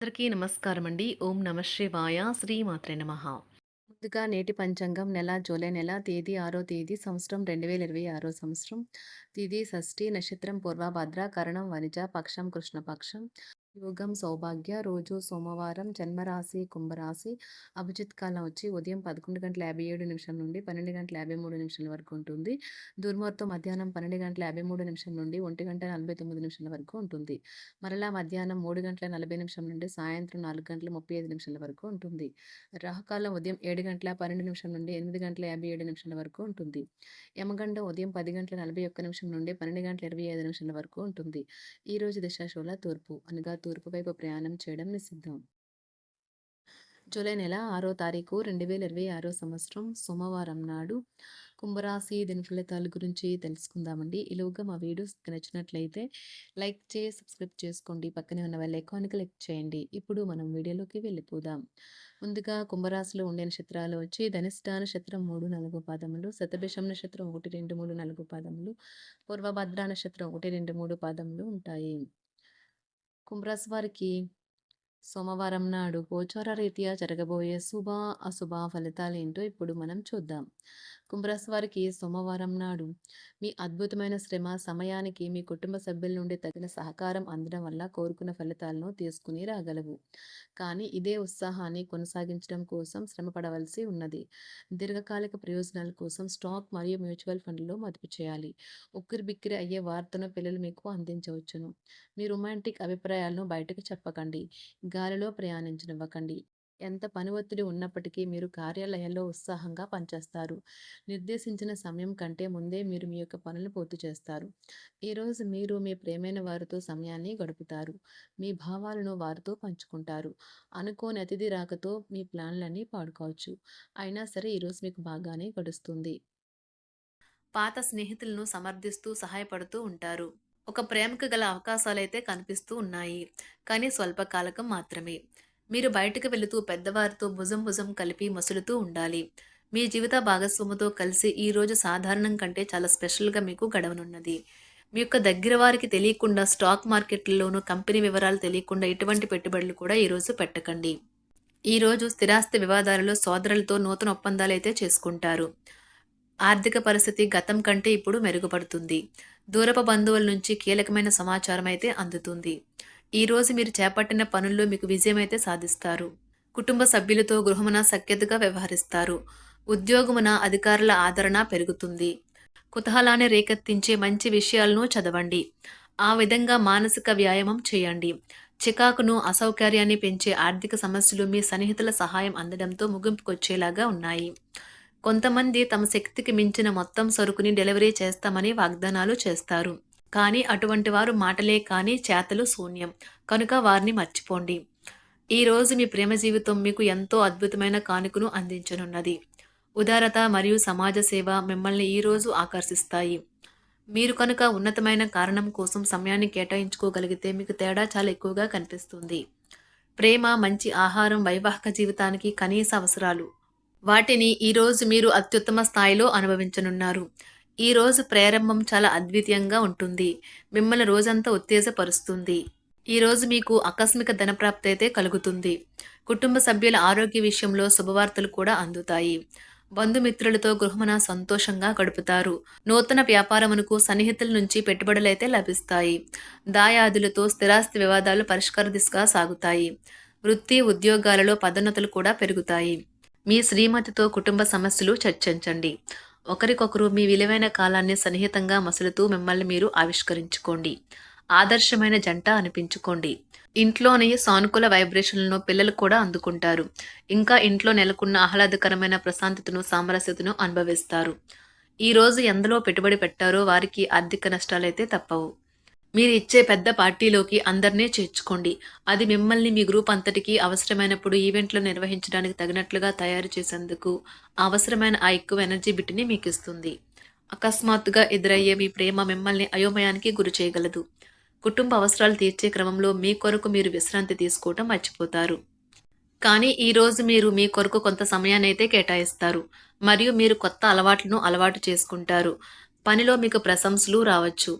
అందరికీ నమస్కారం అండి. ఓం నమ శివాయ. శ్రీమాత్రే నమః. ముందుగా నేటి పంచాంగం నెల జూలై నెల తేదీ 6వ తేదీ సంవత్సరం 2026 సంవత్సరం. తిథి షష్ఠి, నక్షత్రం పూర్వభద్ర, కరణం వనిజ, పక్షం కృష్ణపక్షం, యోగం సౌభాగ్య, రోజు సోమవారం, జన్మరాశి కుంభరాశి, అభిజిత్ కాలం వచ్చి ఉదయం 11:57 నుండి 12:53 వరకు ఉంటుంది. దుర్ముహూర్తం మధ్యాహ్నం 12:53 నుండి 1:49 వరకు ఉంటుంది. మరలా మధ్యాహ్నం 3:40 నుండి సాయంత్రం 4:35 వరకు ఉంటుంది. రాహుకాలం ఉదయం 7:12 నుండి 8:57 వరకు ఉంటుంది. యమగండం ఉదయం 10:41 నుండి 12:25 వరకు ఉంటుంది. ఈ రోజు దిశాశూల తూర్పు, అనగా తూర్పు వైపు ప్రయాణం చేయడం నిషిద్ధం. జూలై నెల 6వ తారీఖు 2026 సంవత్సరం సోమవారం నాడు కుంభరాశి దీని ఫలితాల గురించి తెలుసుకుందామండి. ఈలోగా మా వీడియోస్ నచ్చినట్లయితే లైక్ చేసి సబ్స్క్రైబ్ చేసుకోండి. పక్కనే ఉన్న బెల్ ఐకాన్ క్లిక్ చేయండి. ఇప్పుడు మనం వీడియోలోకి వెళ్ళిపోదాం. ముందుగా కుంభరాశిలో ఉండే నక్షత్రాలు వచ్చి ధనిష్ట నక్షత్రం 3, 4 పాదములు, శతభిషం నక్షత్రం 1, 2, 3, 4 పాదములు, పూర్వభద్ర నక్షత్రం 1, 2, 3 పాదములు ఉంటాయి. కుంభరాశి వారికి సోమవారం నాడు గోచార రీత్యా జరగబోయే శుభ అశుభ ఫలితాలేంటో ఇప్పుడు మనం చూద్దాం. కుంభరాశి వారికి సోమవారం నాడు మీ అద్భుతమైన శ్రమ సమయానికి మీ కుటుంబ సభ్యుల నుండి తగిన సహకారం అందడం వల్ల కోరుకున్న ఫలితాలను తీసుకుని రాగలవు. కానీ ఇదే ఉత్సాహాన్ని కొనసాగించడం కోసం శ్రమ పడవలసి ఉన్నది. దీర్ఘకాలిక ప్రయోజనాల కోసం స్టాక్ మరియు మ్యూచువల్ ఫండ్లలో మదుపు చేయాలి. ఉక్కిరి బిక్కిరి అయ్యే వార్తను పిల్లలు మీకు అందించవచ్చును. మీ రొమాంటిక్ అభిప్రాయాలను బయటకు చెప్పకండి. గాలిలో ప్రయాణించనివ్వకండి. ఎంత పని ఒత్తిడి ఉన్నప్పటికీ మీరు కార్యాలయంలో ఉత్సాహంగా పనిచేస్తారు. నిర్దేశించిన సమయం కంటే ముందే మీరు మీ యొక్క పనులు పూర్తి చేస్తారు. ఈరోజు మీరు మీ ప్రియమైన వారితో సమయాన్ని గడుపుతారు. మీ భావాలను వారితో పంచుకుంటారు. అనుకోని అతిథి రాకతో మీ ప్లాన్లన్నీ పాడుకోవచ్చు. అయినా సరే ఈరోజు మీకు బాగానే గడుస్తుంది. పాత స్నేహితులను సమర్థిస్తూ సహాయపడుతూ ఉంటారు. ఒక ప్రేమకు గల అవకాశాలైతే కనిపిస్తూ ఉన్నాయి. కానీ స్వల్పకాలకం మాత్రమే. మీరు బయటకు వెళుతూ పెద్దవారితో భుజం భుజం కలిపి మసులుతూ ఉండాలి. మీ జీవిత భాగస్వామితో కలిసి ఈ రోజు సాధారణం కంటే చాలా స్పెషల్గా మీకు గడవనున్నది. మీ యొక్క దగ్గర వారికి తెలియకుండా స్టాక్ మార్కెట్లలోనూ కంపెనీ వివరాలు తెలియకుండా ఎటువంటి పెట్టుబడులు కూడా ఈరోజు పెట్టకండి. ఈరోజు స్థిరాస్తి వివాదాలలో సోదరులతో నూతన ఒప్పందాలైతే చేసుకుంటారు. ఆర్థిక పరిస్థితి గతం కంటే ఇప్పుడు మెరుగుపడుతుంది. దూరపు బంధువుల నుంచి కీలకమైన సమాచారం అయితే అందుతుంది. ఈ రోజు మీరు చేపట్టిన పనుల్లో మీకు విజయమైతే సాధిస్తారు. కుటుంబ సభ్యులతో గృహమున సఖ్యతగా వ్యవహరిస్తారు. ఉద్యోగమున అధికారుల ఆదరణ పెరుగుతుంది. కుతూహలాన్ని రేకెత్తించే మంచి విషయాలను చదవండి. ఆ విధంగా మానసిక వ్యాయామం చేయండి. చికాకును అసౌకర్యాన్ని పెంచే ఆర్థిక సమస్యలు మీ సన్నిహితుల సహాయం అందడంతో ముగింపుకొచ్చేలాగా ఉన్నాయి. కొంతమంది తమ శక్తికి మించిన మొత్తం సరుకుని డెలివరీ చేస్తామని వాగ్దానాలు చేస్తారు. కానీ అటువంటి వారు మాటలే కానీ చేతలు శూన్యం. కనుక వారిని మర్చిపోండి. ఈ రోజు మీ ప్రేమ జీవితం మీకు ఎంతో అద్భుతమైన కానుకను అందించనున్నది. ఉదారత మరియు సమాజ సేవ మిమ్మల్ని ఈ రోజు ఆకర్షిస్తాయి. మీరు కనుక ఉన్నతమైన కారణం కోసం సమయాన్ని కేటాయించుకోగలిగితే మీకు తేడా చాలా ఎక్కువగా కనిపిస్తుంది. ప్రేమ, మంచి ఆహారం వైవాహిక జీవితానికి కనీస అవసరాలు. వాటిని ఈరోజు మీరు అత్యుత్తమ స్థాయిలో అనుభవించనున్నారు. ఈరోజు ప్రారంభం చాలా అద్వితీయంగా ఉంటుంది. మిమ్మల్ని రోజంతా ఉత్తేజపరుస్తుంది. ఈరోజు మీకు ఆకస్మిక ధనప్రాప్తి అయితే కలుగుతుంది. కుటుంబ సభ్యుల ఆరోగ్య విషయంలో శుభవార్తలు కూడా అందుతాయి. బంధుమిత్రులతో గృహమున సంతోషంగా గడుపుతారు. నూతన వ్యాపారమునకు సన్నిహితుల నుంచి పెట్టుబడులైతే లభిస్తాయి. దాయాదులతో స్థిరాస్తి వివాదాలు పరిష్కార దిశగా సాగుతాయి. వృత్తి ఉద్యోగాలలో పదోన్నతులు కూడా పెరుగుతాయి. మీ శ్రీమతితో కుటుంబ సమస్యలు చర్చించండి. ఒకరికొకరు మీ విలువైన కాలాన్ని సన్నిహితంగా మసులుతూ మిమ్మల్ని మీరు ఆవిష్కరించుకోండి. ఆదర్శమైన జంట అనిపించుకోండి. ఇంట్లోని సానుకూల వైబ్రేషన్లను పిల్లలు కూడా అందుకుంటారు. ఇంకా ఇంట్లో నెలకొన్న ఆహ్లాదకరమైన ప్రశాంతతను, సామరస్యతను అనుభవిస్తారు. ఈ రోజు ఎందులో పెట్టుబడి పెట్టారో వారికి ఆర్థిక నష్టాలైతే తప్పవు. మీరు ఇచ్చే పెద్ద పార్టీలోకి అందరినీ చేర్చుకోండి. అది మిమ్మల్ని మీ గ్రూప్ అంతటికీ అవసరమైనప్పుడు ఈవెంట్లు నిర్వహించడానికి తగినట్లుగా తయారు చేసేందుకు అవసరమైన ఆ ఎక్కువ ఎనర్జీ బిట్ని మీకు ఇస్తుంది. అకస్మాత్తుగా ఎదురయ్యే మీ ప్రేమ మిమ్మల్ని అయోమయానికి గురి చేయగలదు. కుటుంబ అవసరాలు తీర్చే క్రమంలో మీ కొరకు మీరు విశ్రాంతి తీసుకోవటం మర్చిపోతారు. కానీ ఈ రోజు మీరు మీ కొరకు కొంత సమయాన్ని అయితే కేటాయిస్తారు. మరియు మీరు కొత్త అలవాట్లను అలవాటు చేసుకుంటారు. పనిలో మీకు ప్రశంసలు రావచ్చు.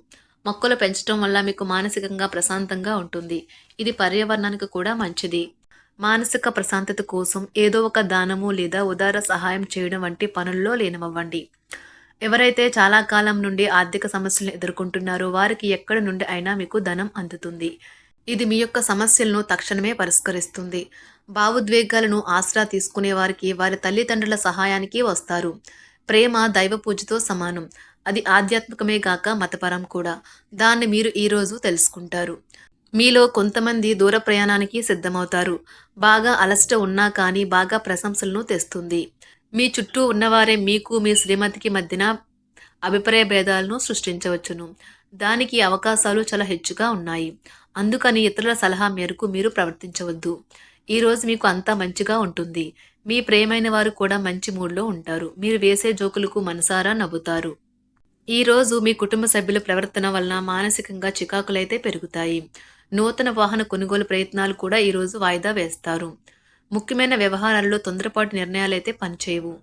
మొక్కలు పెంచడం వల్ల మీకు మానసికంగా ప్రశాంతంగా ఉంటుంది. ఇది పర్యావరణానికి కూడా మంచిది. మానసిక ప్రశాంతత కోసం ఏదో ఒక దానము లేదా ఉదార సహాయం చేయడం వంటి పనుల్లో లీనమవ్వండి. ఎవరైతే చాలా కాలం నుండి ఆర్థిక సమస్యలను ఎదుర్కొంటున్నారో వారికి ఎక్కడి నుండి అయినా మీకు ధనం అందుతుంది. ఇది మీ యొక్క సమస్యలను తక్షణమే పరిష్కరిస్తుంది. భావోద్వేగాలను ఆసరా తీసుకునే వారికి వారి తల్లిదండ్రుల సహాయానికి వస్తారు. ప్రేమ దైవ పూజతో సమానం. అది ఆధ్యాత్మికమే గాక మతపరం కూడా. దాన్ని మీరు ఈరోజు తెలుసుకుంటారు. మీలో కొంతమంది దూర ప్రయాణానికి సిద్ధమవుతారు. బాగా అలసట ఉన్నా కానీ బాగా ప్రశంసలను తెస్తుంది. మీ చుట్టూ ఉన్నవారే మీకు మీ శ్రీమతికి మధ్యన అభిప్రాయ భేదాలను సృష్టించవచ్చును. దానికి అవకాశాలు చాలా హెచ్చుగా ఉన్నాయి. అందుకని ఇతరుల సలహా మేరకు మీరు ప్రవర్తించవద్దు. ఈరోజు మీకు అంతా మంచిగా ఉంటుంది. మీ ప్రియమైన వారు కూడా మంచి మూడ్లో ఉంటారు. మీరు వేసే జోకులకు మనసారా నవ్వుతారు. ఈరోజు మీ కుటుంబ సభ్యుల ప్రవర్తన వలన మానసికంగా చికాకులైతే పెరుగుతాయి. నూతన వాహన కొనుగోలు ప్రయత్నాలు కూడా ఈరోజు వాయిదా వేస్తారు. ముఖ్యమైన వ్యవహారాల్లో తొందరపాటు నిర్ణయాలైతే పనిచేయవు.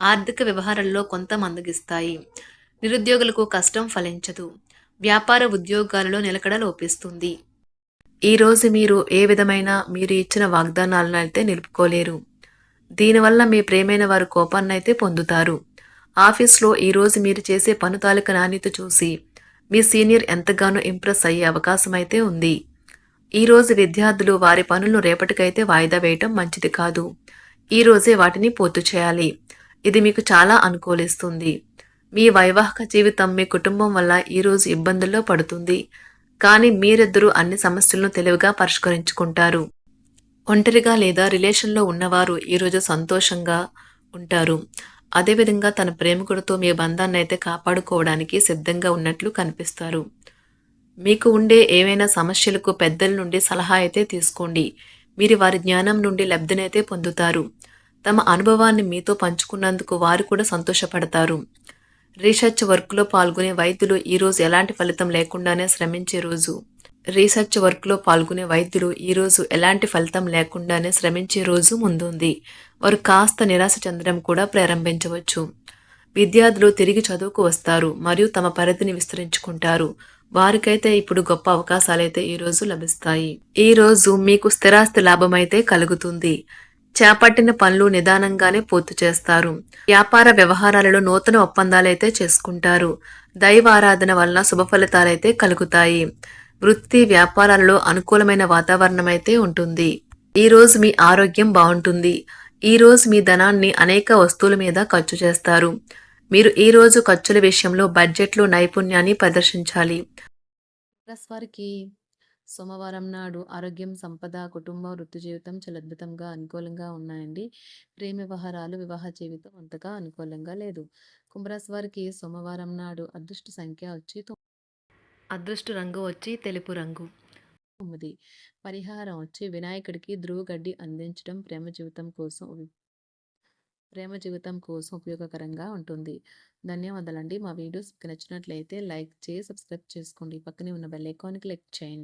ఆర్థిక వ్యవహారాల్లో కొంత మందగిస్తాయి. నిరుద్యోగులకు కష్టం ఫలించదు. వ్యాపార ఉద్యోగాలలో నిలకడ లోపిస్తుంది. ఈరోజు మీరు ఏ విధమైన మీరు ఇచ్చిన వాగ్దానాలను అయితే నిలుపుకోలేరు. దీనివల్ల మీ ప్రేమైన వారు కోపాన్నైతే పొందుతారు. ఆఫీస్లో ఈరోజు మీరు చేసే పను తాలూక నాణ్యత చూసి మీ సీనియర్ ఎంతగానో ఇంప్రెస్ అయ్యే అవకాశం అయితే ఉంది. ఈరోజు విద్యార్థులు వారి పనులను రేపటికైతే వాయిదా వేయటం మంచిది కాదు. ఈరోజే వాటిని పూర్తి చేయాలి. ఇది మీకు చాలా అనుకూలిస్తుంది. మీ వైవాహిక జీవితం మీ కుటుంబం వల్ల ఈరోజు ఇబ్బందుల్లో పడుతుంది. కానీ మీరిద్దరూ అన్ని సమస్యలను తెలివిగా పరిష్కరించుకుంటారు. ఒంటరిగా లేదా రిలేషన్లో ఉన్నవారు ఈరోజు సంతోషంగా ఉంటారు. అదేవిధంగా తన ప్రేమికుడితో మీ బంధాన్ని అయితే కాపాడుకోవడానికి సిద్ధంగా ఉన్నట్లు కనిపిస్తారు. మీకు ఉండే ఏవైనా సమస్యలకు పెద్దల నుండి సలహా అయితే తీసుకోండి. మీరు వారి జ్ఞానం నుండి లబ్ధినైతే పొందుతారు. తమ అనుభవాన్ని మీతో పంచుకున్నందుకు వారు కూడా సంతోషపడతారు. రీసెర్చ్ వర్క్లో పాల్గొనే వైద్యులు ఈరోజు ఎలాంటి ఫలితం లేకుండానే శ్రమించే రోజు. రీసెర్చ్ వర్క్లో పాల్గొనే వైద్యులు ఈరోజు ఎలాంటి ఫలితం లేకుండానే శ్రమించే రోజు ముందుంది. వారు కాస్త నిరాశ చెందడం కూడా ప్రారంభించవచ్చు. విద్యార్థులు తిరిగి చదువుకు వస్తారు మరియు తమ పరిధిని విస్తరించుకుంటారు. వారికైతే ఇప్పుడు గొప్ప అవకాశాలైతే ఈరోజు లభిస్తాయి. ఈరోజు మీకు స్థిరాస్తి లాభమైతే కలుగుతుంది. చేపట్టిన పనులు నిదానంగానే పూర్తి చేస్తారు. వ్యాపార వ్యవహారాలలో నూతన ఒప్పందాలైతే చేసుకుంటారు. దైవ ఆరాధన వలన శుభ ఫలితాలైతే కలుగుతాయి. వృత్తి వ్యాపారాలలో అనుకూలమైన వాతావరణం అయితే ఉంటుంది. ఈరోజు మీ ఆరోగ్యం బాగుంటుంది. ఈరోజు మీ ధనాన్ని అనేక వస్తువుల మీద ఖర్చు చేస్తారు. మీరు ఈరోజు ఖర్చుల విషయంలో బడ్జెట్లో నైపుణ్యాన్ని ప్రదర్శించాలి. వారికి సోమవారం నాడు ఆరోగ్యం, సంపద, కుటుంబం, వృత్తి జీవితం చాలా అద్భుతంగా అనుకూలంగా ఉన్నాయండి. ప్రేమ వ్యవహారాలు, వివాహ జీవితం అంతగా అనుకూలంగా లేదు. కుంభరాశి వారికి సోమవారం నాడు అదృష్ట సంఖ్య వచ్చి అదృష్ట రంగు వచ్చి తెలుపు రంగు. 9. పరిహారం వచ్చి వినాయకుడికి ధ్రువగడ్డి అందించడం ప్రేమ జీవితం కోసం ఉపయోగకరంగా ఉంటుంది. ధన్యవాదాలండి. మా వీడియోస్ మీకు నచ్చినట్లయితే లైక్ చేసి సబ్స్క్రైబ్ చేసుకోండి. పక్కనే ఉన్న బెల్ ఐకాన్ క్లిక్ చేయండి.